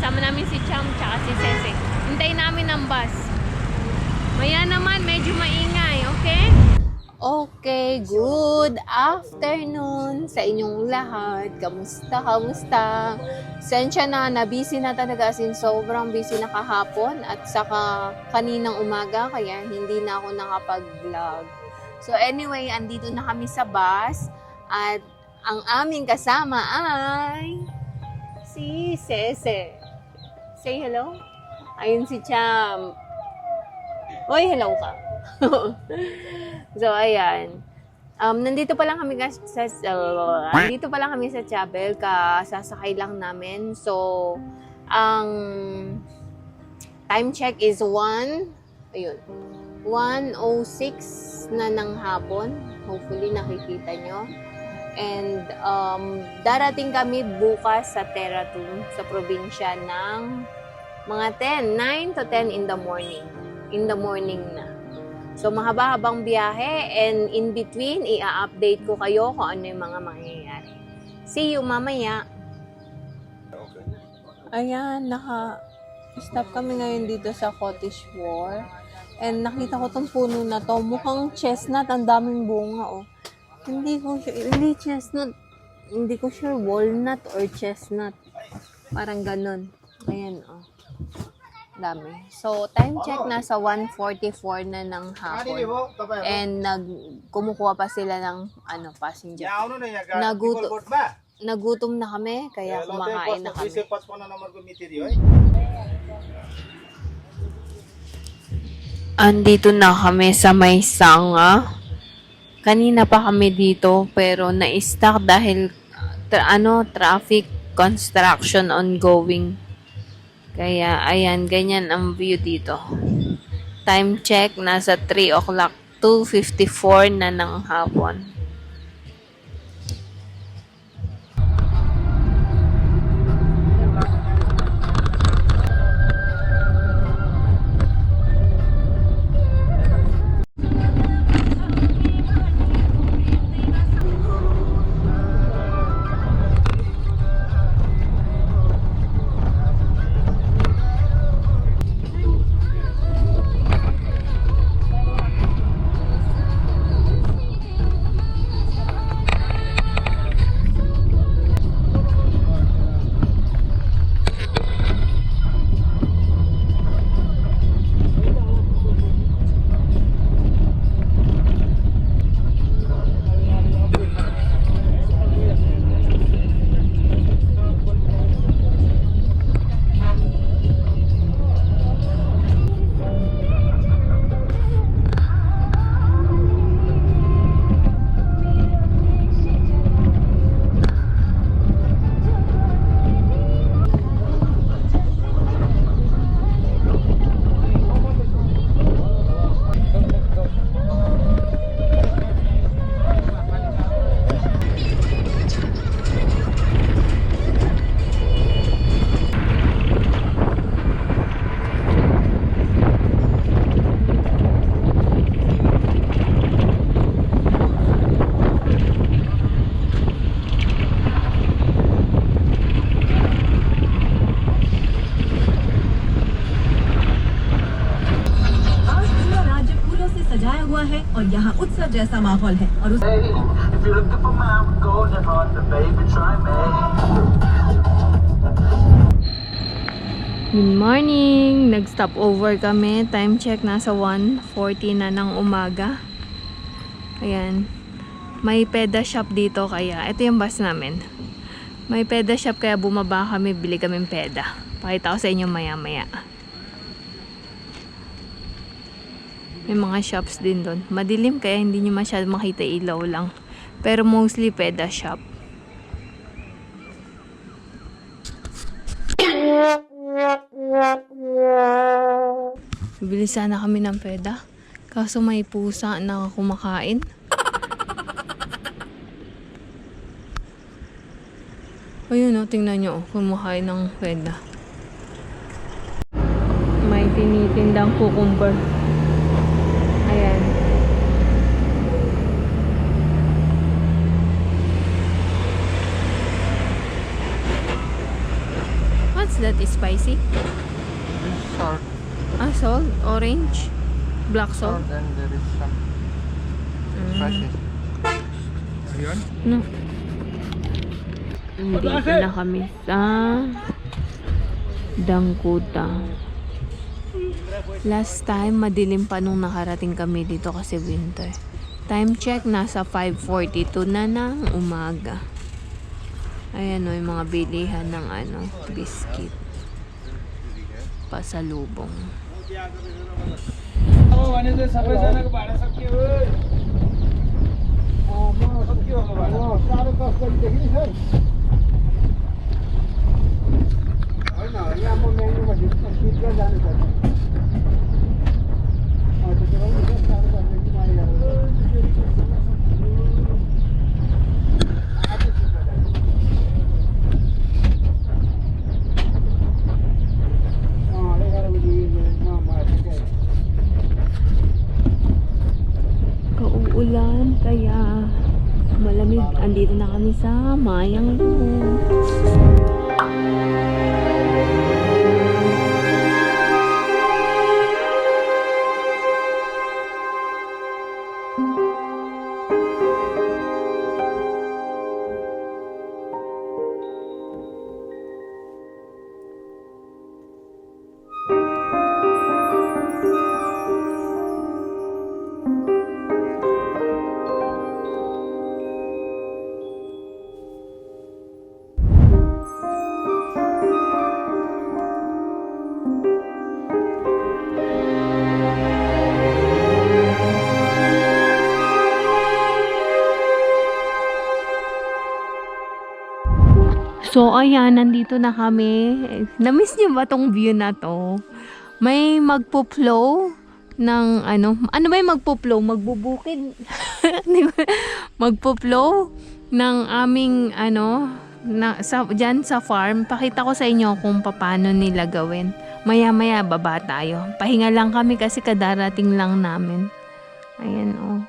Kasama namin si Cham tsaka si Sese. Hintayin namin ang bus. Maya naman, medyo maingay, okay? Okay, good afternoon sa inyong lahat. Kamusta, kamusta? Sensya na busy na talaga, as in sobrang busy na kahapon at saka kaninang umaga, kaya hindi na ako nakapag-vlog. So anyway, andito na kami sa bus at ang aming kasama ay si Sese. Say hello. Ayun si Cham. Oy, hello ka. So, ayan. Nandito pa lang kami sa Chabel, sasakay lang namin. So, ang time check is 1:06 na ng hapon. Hopefully, nakikita nyo. And, darating kami bukas sa Teratun, sa probinsya ng mga 9 to 10 in the morning. In the morning na. So, mahaba-habang biyahe and in between, i-update ko kayo kung ano yung mga mangyayari. See you mamaya. Ayan, naka-stop kami ngayon dito sa Cottage War. And nakita ko tong puno na to. Mukhang chestnut, ang daming bunga, oh. Hindi chestnut. Hindi ko sure walnut or chestnut. Parang ganun. Ayan, oh. Dami. So, time check nasa 1:44 na ng hapon. And kumukuha pa sila ng passenger. Nagutom na kami, kaya kumakain na kami. Andito na kami sa may Sanga. Kanina pa kami dito, pero na-stuck dahil traffic construction ongoing. Kaya, ayan, ganyan ang view dito. Time check, nasa 3 o'clock, 2:54 na ng hapon. और यहाँ उत्सव जैसा माहौल है और उस Good morning! Nag-stop over kami. Time check nasa 1:40 na ng umaga. Ayan. May peda shop dito kaya ito yung bus namin. May peda shop kaya bumaba kami, bili kaming peda. Pakita ko sa inyo maya-maya. May mga shops din doon. Madilim kaya hindi nyo masyado makita, ilaw lang. Pero mostly peda shop. Bibili sana kami ng peda. Kaso may pusa na kumakain. Ayun o, tingnan nyo. Kumakain ng peda. May tinitindang cucumber. Ayan. What's that? Spicy? Salt. Ah, salt? Orange? Black salt? Salt and there is some spices. Ayun. No. Dito na kami sa Dangkuta. Last time, madilim pa nung nakarating kami dito kasi winter. Time check, nasa 5:42 na ng umaga. Ayan o, yung mga bilihan ng biscuit. Pasalubong. Kauulan, kaya malamig. Andito na kami sa Mayang Room. So, ayan, nandito na kami. Na-miss niyo ba tong view na to? May magpo-flow ng ano ba yung magpo-flow? Magbubukid. Magpo-flow ng aming dyan sa farm. Pakita ko sa inyo kung paano nila gawin. Maya-maya baba tayo. Pahinga lang kami kasi kadarating lang namin. Ayan, oh.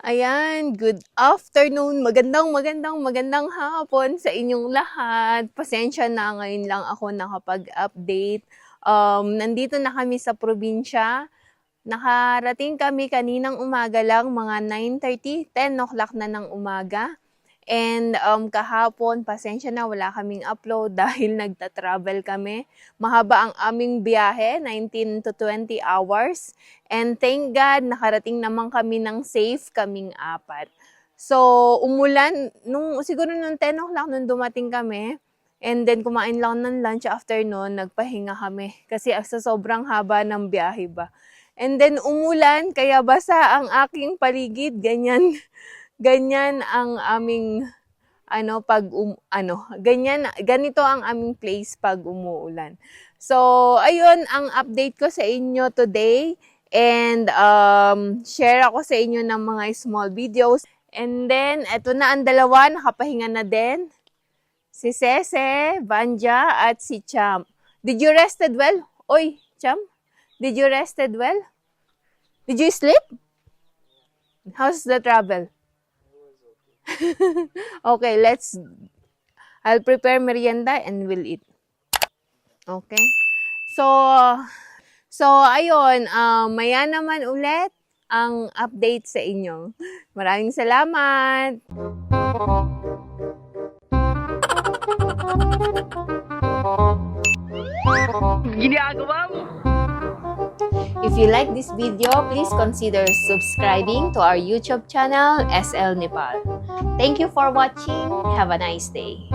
Ayan, good afternoon. Magandang hapon sa inyong lahat. Pasensya na, ngayon lang ako nakapag-update. Nandito na kami sa probinsya. Nakarating kami kaninang umaga lang, mga 9:30, 10 o'clock na ng umaga. And kahapon, pasensya na, wala kaming upload dahil nagta-travel kami. Mahaba ang aming biyahe, 19 to 20 hours. And thank God, nakarating naman kami ng safe, kaming 4. So, umulan, siguro nung 10 o'clock nung dumating kami. And then, kumain lang ng lunch afternoon, nagpahinga kami. Kasi sa sobrang haba ng biyahe ba. And then, umulan, kaya basa ang aking paligid, ganyan. Ganyan ang aming ganito ang aming place pag umuulan. So, ayun ang update ko sa inyo today and share ako sa inyo ng mga small videos. And then, eto na ang dalawa, nakapahinga na din. Si Cece, Vanja, at si Cham. Did you rested well? Oy, Cham, did you rested well? Did you sleep? How's the travel? Okay, I'll prepare merienda and we'll eat. Okay. So, So, ayun, maya naman ulit ang update sa inyo. Maraming salamat! If you like this video, please consider subscribing to our YouTube channel, SL Nepal. Thank you for watching. Have a nice day.